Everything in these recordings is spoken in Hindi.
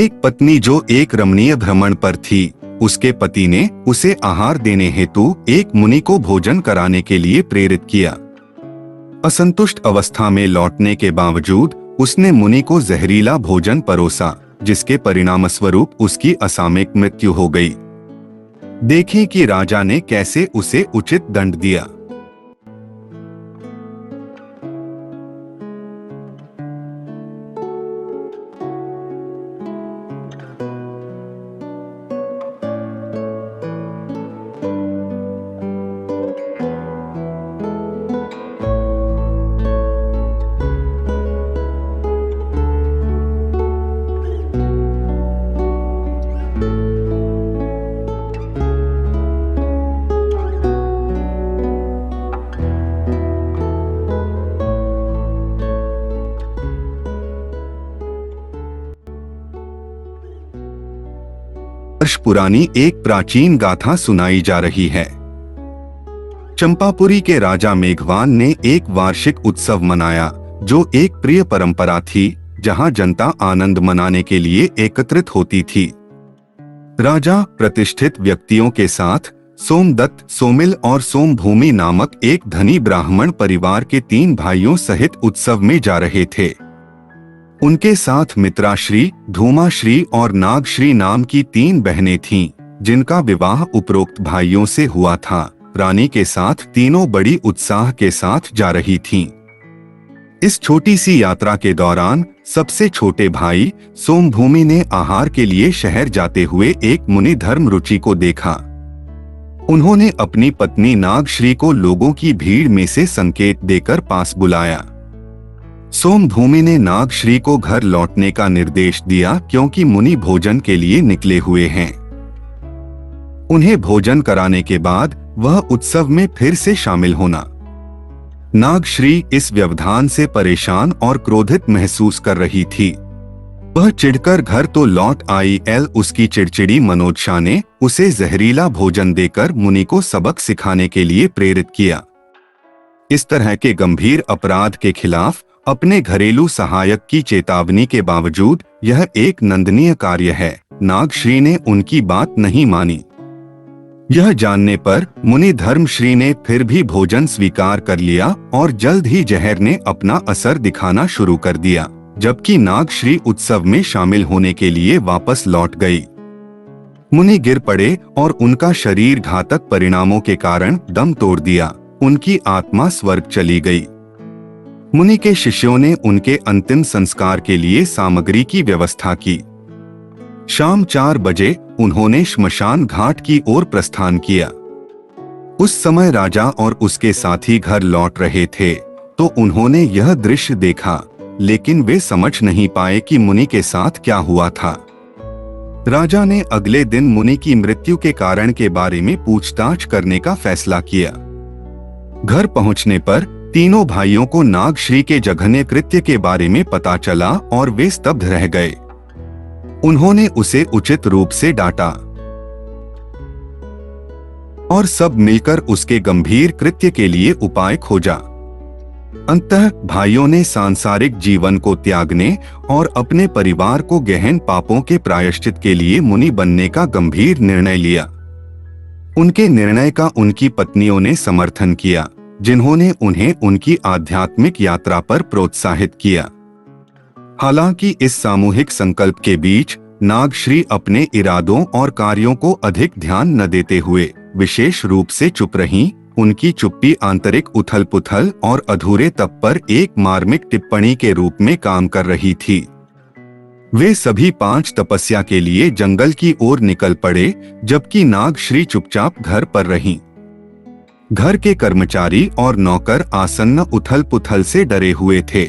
एक पत्नी जो एक रमणीय भ्रमण पर थी, उसके पति ने उसे आहार देने हेतु एक मुनि को भोजन कराने के लिए प्रेरित किया। असंतुष्ट अवस्था में लौटने के बावजूद उसने मुनि को जहरीला भोजन परोसा, जिसके परिणामस्वरूप उसकी असामयिक मृत्यु हो गई। देखें कि राजा ने कैसे उसे उचित दंड दिया। वर्ष पुरानी एक प्राचीन गाथा सुनाई जा रही है। चंपापुरी के राजा मेघवान ने एक वार्षिक उत्सव मनाया, जो एक प्रिय परंपरा थी, जहां जनता आनंद मनाने के लिए एकत्रित होती थी। राजा प्रतिष्ठित व्यक्तियों के साथ सोमदत्त, सोमिल और सोमभूमि नामक एक धनी ब्राह्मण परिवार के 3 भाइयों सहित उत्सव में जा रहे थे। उनके साथ मित्राश्री, धूमाश्री और नागश्री नाम की 3 बहनें थीं, जिनका विवाह उपरोक्त भाइयों से हुआ था। रानी के साथ तीनों बड़ी उत्साह के साथ जा रही थीं। इस छोटी सी यात्रा के दौरान सबसे छोटे भाई सोमभूमि ने आहार के लिए शहर जाते हुए एक मुनि धर्म रुचि को देखा। उन्होंने अपनी पत्नी नागश्री को लोगों की भीड़ में से संकेत देकर पास बुलाया। सोमभूमि ने नागश्री को घर लौटने का निर्देश दिया, क्योंकि मुनि भोजन के लिए निकले हुए हैं। उन्हें भोजन कराने के बाद वह उत्सव में फिर से शामिल होना। नागश्री इस व्यवधान से परेशान और क्रोधित महसूस कर रही थी। वह चिढ़कर घर तो लौट आई, उसकी चिड़चिड़ी मनोदशा ने उसे जहरीला भोजन देकर मुनि को सबक सिखाने के लिए प्रेरित किया। इस तरह के गंभीर अपराध के खिलाफ अपने घरेलू सहायक की चेतावनी के बावजूद यह एक निंदनीय कार्य है। नागश्री ने उनकी बात नहीं मानी। यह जानने पर मुनि धर्मश्री ने फिर भी भोजन स्वीकार कर लिया और जल्द ही जहर ने अपना असर दिखाना शुरू कर दिया, जबकि नागश्री उत्सव में शामिल होने के लिए वापस लौट गई। मुनि गिर पड़े और उनका शरीर घातक परिणामों के कारण दम तोड़ दिया। उनकी आत्मा स्वर्ग चली गई। मुनि के शिष्यों ने उनके अंतिम संस्कार के लिए सामग्री की व्यवस्था की। शाम 4 बजे उन्होंने श्मशान घाट की ओर प्रस्थान किया। उस समय राजा और उसके साथी घर लौट रहे थे, तो उन्होंने यह दृश्य देखा, लेकिन वे समझ नहीं पाए कि मुनि के साथ क्या हुआ था। राजा ने अगले दिन मुनि की मृत्यु के कारण के बारे में पूछताछ करने का फैसला किया। घर पहुंचने पर तीनों भाइयों को नागश्री के जघन्य कृत्य के बारे में पता चला और वे स्तब्ध रह गए। उन्होंने उसे उचित रूप से डांटा और सब मिलकर उसके गंभीर कृत्य के लिए उपाय खोजा। अंततः भाइयों ने सांसारिक जीवन को त्यागने और अपने परिवार को गहन पापों के प्रायश्चित के लिए मुनि बनने का गंभीर निर्णय लिया। उनके निर्णय का उनकी पत्नियों ने समर्थन किया, जिन्होंने उन्हें उनकी आध्यात्मिक यात्रा पर प्रोत्साहित किया। हालांकि इस सामूहिक संकल्प के बीच नागश्री अपने इरादों और कार्यों को अधिक ध्यान न देते हुए विशेष रूप से चुप रहीं। उनकी चुप्पी आंतरिक उथल-पुथल और अधूरे तप पर एक मार्मिक टिप्पणी के रूप में काम कर रही थी। वे सभी 5 तपस्या के लिए जंगल की ओर निकल पड़े, जबकि नागश्री चुपचाप घर पर रहीं। घर के कर्मचारी और नौकर आसन्न उथल-पुथल से डरे हुए थे।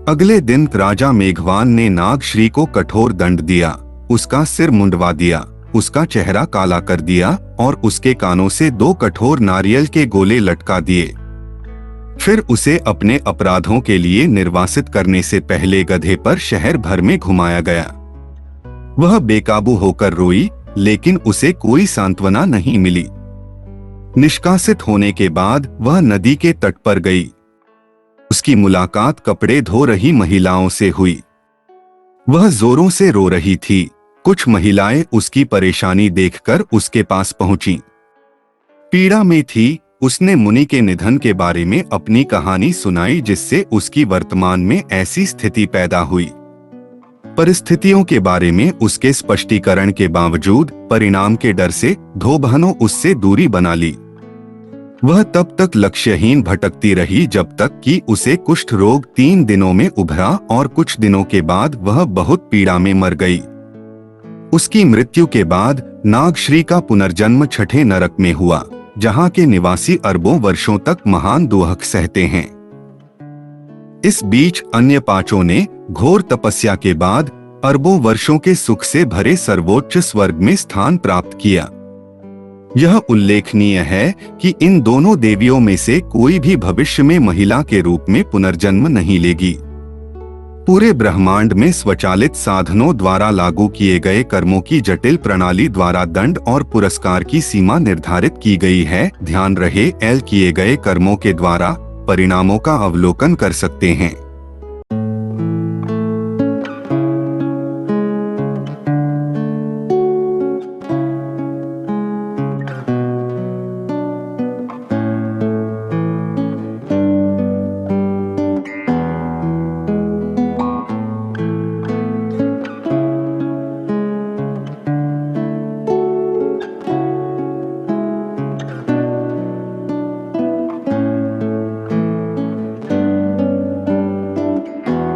अगले दिन राजा मेघवान ने नागश्री को कठोर दंड दिया। उसका सिर मुंडवा दिया, उसका चेहरा काला कर दिया और उसके कानों से 2 कठोर नारियल के गोले लटका दिए। फिर उसे अपने अपराधों के लिए निर्वासित करने से पहले गधे पर शहर भर में घुमाया गया। वह बेकाबू होकर रोई, लेकिन उसे कोई सांत्वना नहीं मिली। निष्कासित होने के बाद वह नदी के तट पर गई। उसकी मुलाकात कपड़े धो रही महिलाओं से हुई। वह जोरों से रो रही थी। कुछ महिलाएं उसकी परेशानी देखकर उसके पास पहुंची। पीड़ा में थी, उसने मुनि के निधन के बारे में अपनी कहानी सुनाई, जिससे उसकी वर्तमान में ऐसी स्थिति पैदा हुई। परिस्थितियों के बारे में उसके स्पष्टीकरण के बावजूद परिणाम के डर से दो बहनों उससे दूरी बना ली। वह तब तक लक्ष्यहीन भटकती रही जब तक कि उसे कुष्ठ रोग 3 दिनों में उभरा और कुछ दिनों के बाद वह बहुत पीड़ा में मर गई। उसकी मृत्यु के बाद नागश्री का पुनर्जन्म छठे नरक में हुआ, जहां के निवासी अरबों वर्षों तक महान दुहक सहते हैं। इस बीच अन्य पांचों ने घोर तपस्या के बाद अरबों वर्षों के सुख से भरे सर्वोच्च स्वर्ग में स्थान प्राप्त किया। यह उल्लेखनीय है कि इन दोनों देवियों में से कोई भी भविष्य में महिला के रूप में पुनर्जन्म नहीं लेगी। पूरे ब्रह्मांड में स्वचालित साधनों द्वारा लागू किए गए कर्मों की जटिल प्रणाली द्वारा दंड और पुरस्कार की सीमा निर्धारित की गई है। ध्यान रहे, किए गए कर्मों के द्वारा परिणामों का अवलोकन कर सकते हैं।